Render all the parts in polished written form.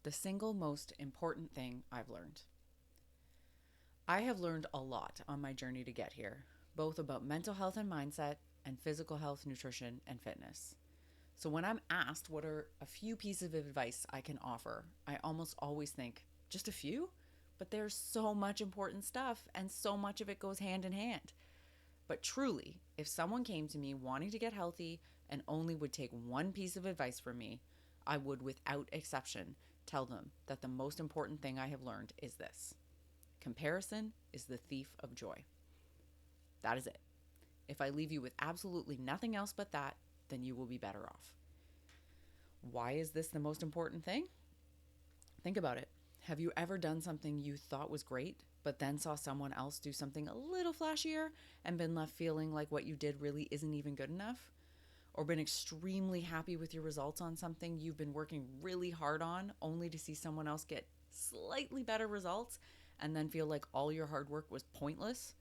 the single most important thing I've learned. I have learned a lot on my journey to get here, both about mental health and mindset, and physical health, nutrition, and fitness. So when I'm asked what are a few pieces of advice I can offer, I almost always think, just a few? But there's so much important stuff, and so much of it goes hand in hand. But truly, if someone came to me wanting to get healthy and only would take one piece of advice from me, I would, without exception, tell them that the most important thing I have learned is this: comparison is the thief of joy. That is it. If I leave you with absolutely nothing else but that, then you will be better off. Why is this the most important thing? Think about it. Have you ever done something you thought was great, but then saw someone else do something a little flashier and been left feeling like what you did really isn't even good enough? Or been extremely happy with your results on something you've been working really hard on, only to see someone else get slightly better results and then feel like all your hard work was pointless?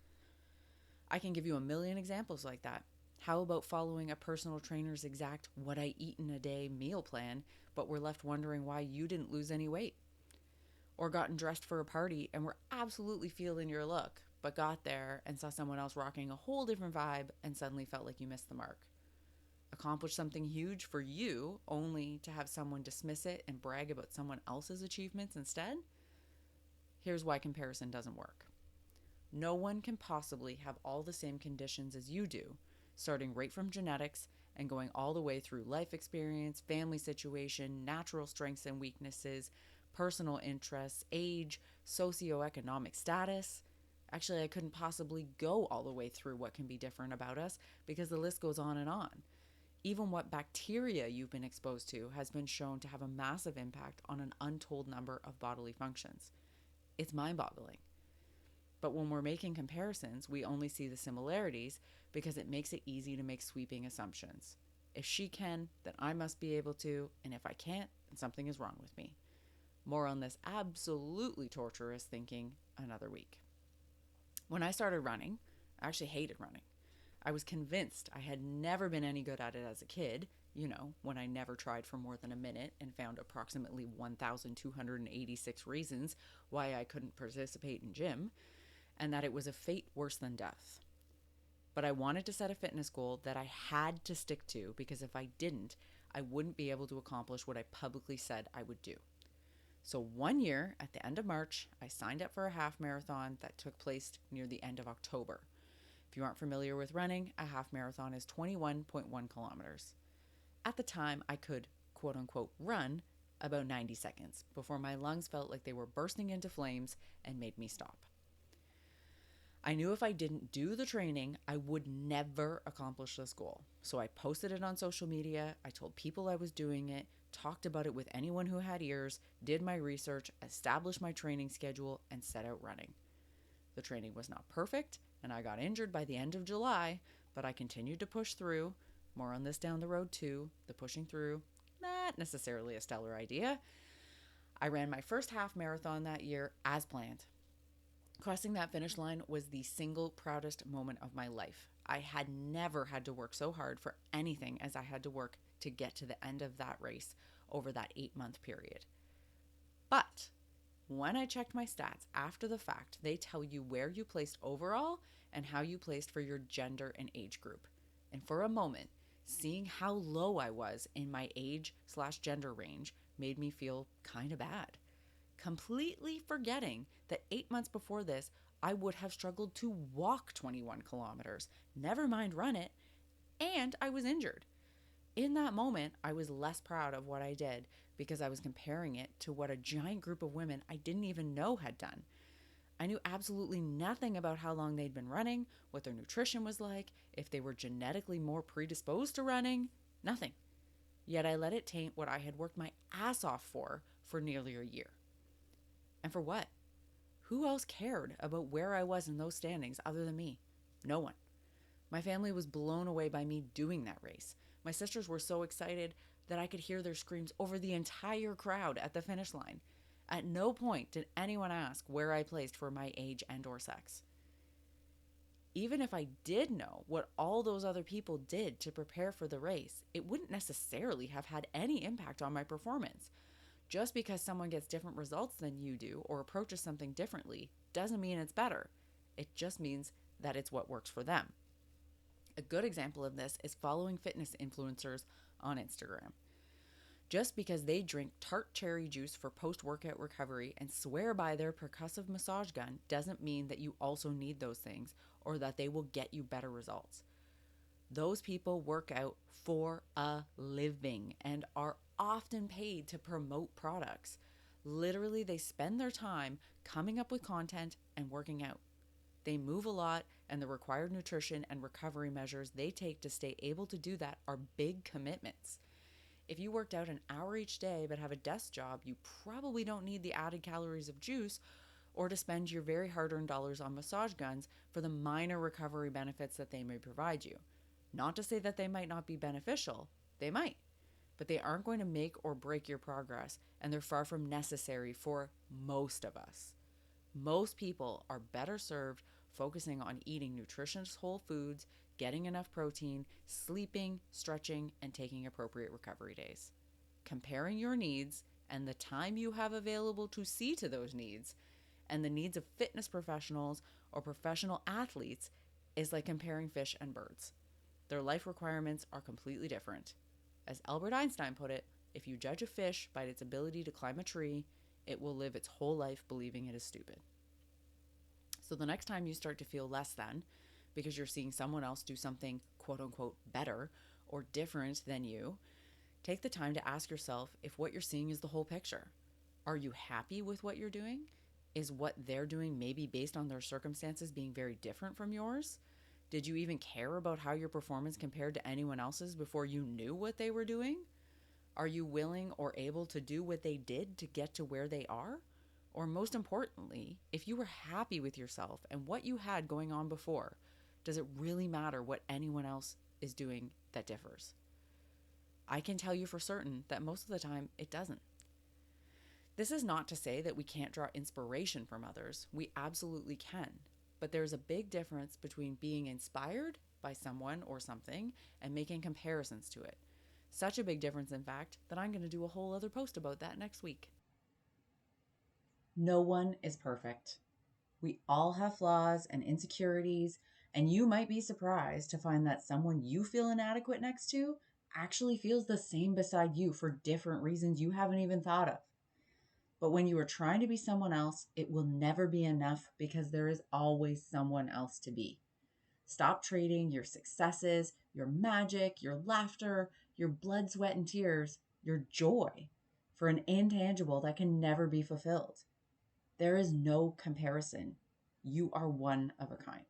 I can give you a million examples like that. How about following a personal trainer's exact what I eat in a day meal plan, but were left wondering why you didn't lose any weight? Or gotten dressed for a party and were absolutely feeling your look, but got there and saw someone else rocking a whole different vibe and suddenly felt like you missed the mark? Accomplish something huge for you only to have someone dismiss it and brag about someone else's achievements instead? Here's why comparison doesn't work. No one can possibly have all the same conditions as you do, starting right from genetics and going all the way through life experience, family situation, natural strengths and weaknesses, personal interests, age, socioeconomic status. Actually, I couldn't possibly go all the way through what can be different about us because the list goes on and on. Even what bacteria you've been exposed to has been shown to have a massive impact on an untold number of bodily functions. It's mind boggling. But when we're making comparisons, we only see the similarities because it makes it easy to make sweeping assumptions. If she can, then I must be able to, and if I can't, then something is wrong with me. More on this absolutely torturous thinking another week. When I started running, I actually hated running. I was convinced I had never been any good at it as a kid, when I never tried for more than a minute and found approximately 1,286 reasons why I couldn't participate in gym, and that it was a fate worse than death. But I wanted to set a fitness goal that I had to stick to because if I didn't, I wouldn't be able to accomplish what I publicly said I would do. So 1 year, at the end of March, I signed up for a half marathon that took place near the end of October. If you aren't familiar with running, a half marathon is 21.1 kilometers. At the time, I could, quote unquote, run about 90 seconds before my lungs felt like they were bursting into flames and made me stop. I knew if I didn't do the training, I would never accomplish this goal. So I posted it on social media, I told people I was doing it, talked about it with anyone who had ears, did my research, established my training schedule, and set out running. The training was not perfect, and I got injured by the end of July, but I continued to push through. More on this down the road too. The pushing through, not necessarily a stellar idea. I ran my first half marathon that year as planned. Crossing that finish line was the single proudest moment of my life. I had never had to work so hard for anything as I had to work to get to the end of that race over that 8-month period. But when I checked my stats after the fact, they tell you where you placed overall and how you placed for your gender and age group. And for a moment, seeing how low I was in my age/gender range made me feel kind of bad. Completely forgetting that 8 months before this, I would have struggled to walk 21 kilometers, never mind run it, and I was injured. In that moment, I was less proud of what I did because I was comparing it to what a giant group of women I didn't even know had done. I knew absolutely nothing about how long they'd been running, what their nutrition was like, if they were genetically more predisposed to running, nothing. Yet I let it taint what I had worked my ass off for nearly a year. And for what? Who else cared about where I was in those standings other than me? No one. My family was blown away by me doing that race. My sisters were so excited that I could hear their screams over the entire crowd at the finish line. At no point did anyone ask where I placed for my age and or sex. Even if I did know what all those other people did to prepare for the race, it wouldn't necessarily have had any impact on my performance. Just because someone gets different results than you do or approaches something differently doesn't mean it's better. It just means that it's what works for them. A good example of this is following fitness influencers on Instagram. Just because they drink tart cherry juice for post workout recovery and swear by their percussive massage gun doesn't mean that you also need those things or that they will get you better results. Those people work out for a living and are often paid to promote products. Literally, they spend their time coming up with content and working out. They move a lot, and the required nutrition and recovery measures they take to stay able to do that are big commitments. If you worked out an hour each day but have a desk job, you probably don't need the added calories of juice or to spend your very hard earned dollars on massage guns for the minor recovery benefits that they may provide you. Not to say that they might not be beneficial, they might, but they aren't going to make or break your progress, and they're far from necessary for most of us. Most people are better served focusing on eating nutritious whole foods, getting enough protein, sleeping, stretching, and taking appropriate recovery days. Comparing your needs and the time you have available to see to those needs and the needs of fitness professionals or professional athletes is like comparing fish and birds. Their life requirements are completely different. As Albert Einstein put it, if you judge a fish by its ability to climb a tree, it will live its whole life believing it is stupid. So the next time you start to feel less than because you're seeing someone else do something quote unquote better or different than you, take the time to ask yourself if what you're seeing is the whole picture. Are you happy with what you're doing? Is what they're doing maybe based on their circumstances being very different from yours? Did you even care about how your performance compared to anyone else's before you knew what they were doing? Are you willing or able to do what they did to get to where they are? Or most importantly, if you were happy with yourself and what you had going on before, does it really matter what anyone else is doing that differs? I can tell you for certain that most of the time it doesn't. This is not to say that we can't draw inspiration from others. We absolutely can. But there's a big difference between being inspired by someone or something and making comparisons to it. Such a big difference, in fact, that I'm going to do a whole other post about that next week. No one is perfect. We all have flaws and insecurities, and you might be surprised to find that someone you feel inadequate next to actually feels the same beside you for different reasons you haven't even thought of. But when you are trying to be someone else, it will never be enough because there is always someone else to be. Stop trading your successes, your magic, your laughter, your blood, sweat, and tears, your joy for an intangible that can never be fulfilled. There is no comparison. You are one of a kind.